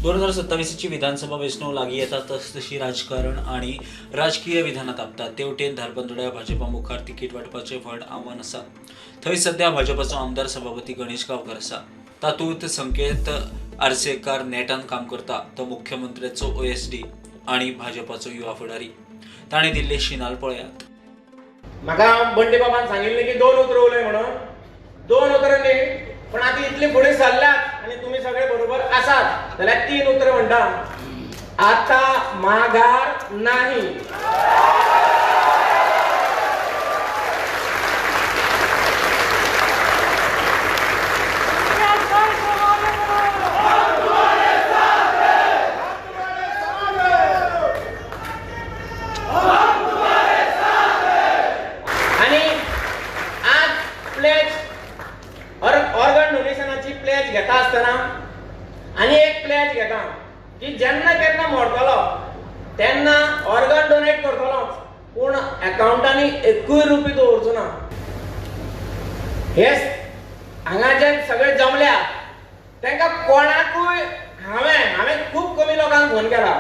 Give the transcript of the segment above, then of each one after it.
2027 विधानसभा वेंचणूक लागीं येता तशी राजकारण आणि राजकीय विधानात आपतात तेवटेन धारबांदोड्या भाजपा मुखार तिकीट वांटपाचें व्हड आव्हान आसा। थंय सध्या भाजपाचो आमदार सभापती गणेश गांवकर आसा। तातूंत संकेत आर्सेकार नेटान काम करता तो मुख्यमंत्र्याचो OSD आणि भाजपाचो युवा फुडारी। ताणें दिल्ले शिनाल पळयात। म्हाका बंडे बाबान सांगिल्लें की 2 उतरां उलय म्हणून 2 उतरां न्ही पण आतां इतले फुडें सरल्यात आनी तुमी सगळे बरोबर आसात जाल्यार 3 उतरां म्हणटा आता माघार नाही। ऑर्गन डोनेशनाची प्लेज घेता आसतना आनी एक प्लेज घेता की जेन्ना केन्ना मरतलो तेन्ना ऑर्गन डोनेट करतलो पूण अकाउंटांनी 1 रुपया दवरचो ना। हे हांगा जे सगळे जमल्या तांकां कोणाकूय हांवें खूब कमी लोकांक फोन केला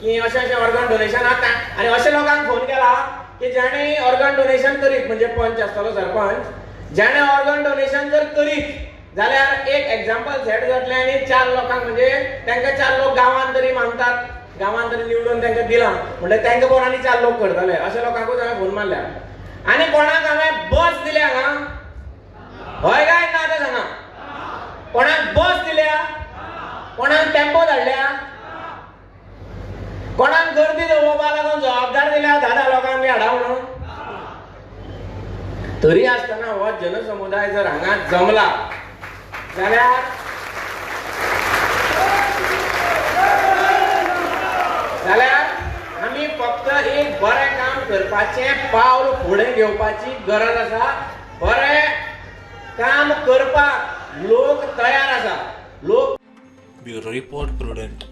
की अशें ऑर्गन डोनेशन आता आनी अशा लोकांक फोन केला की जेणे ऑर्गन डोनेशन करीत म्हणजे पंच आसतलो सरपंच जेणे ऑर्गन डोनेशन जर करीत जाल्यार एक एग्जांपल सेट जातलें आनी 4 लोकांक म्हणजे तांकां 4 लोक गांवांत तरी मानतात गांवांत तरी निवडून तांकां दिलां म्हणजे तांकां कोण आनी 4 लोक करतले अशा लोकांकूच हांवें फोन मारल्या। आनी कोणाक हांवें बस दिल्या हांगा हय काय ना तें सांगा कोणाक बस दिल्या कोणाक टेम्पो धाडल्या कोणाक गर्दी दवरपा लागून जबाबदार दिल्या 10 लोकांक बी हाडा म्हणून तरी आसतना हो जनसमुदाय जर हांगा जमला जाल्यार आमी फक्त एक बरें काम करपाचें पावल फुडें घेवपाची गरज आसा। बरें काम करपाक लोक तयार आसा। लोक ब्युरो रिपोर्ट प्रुडंट।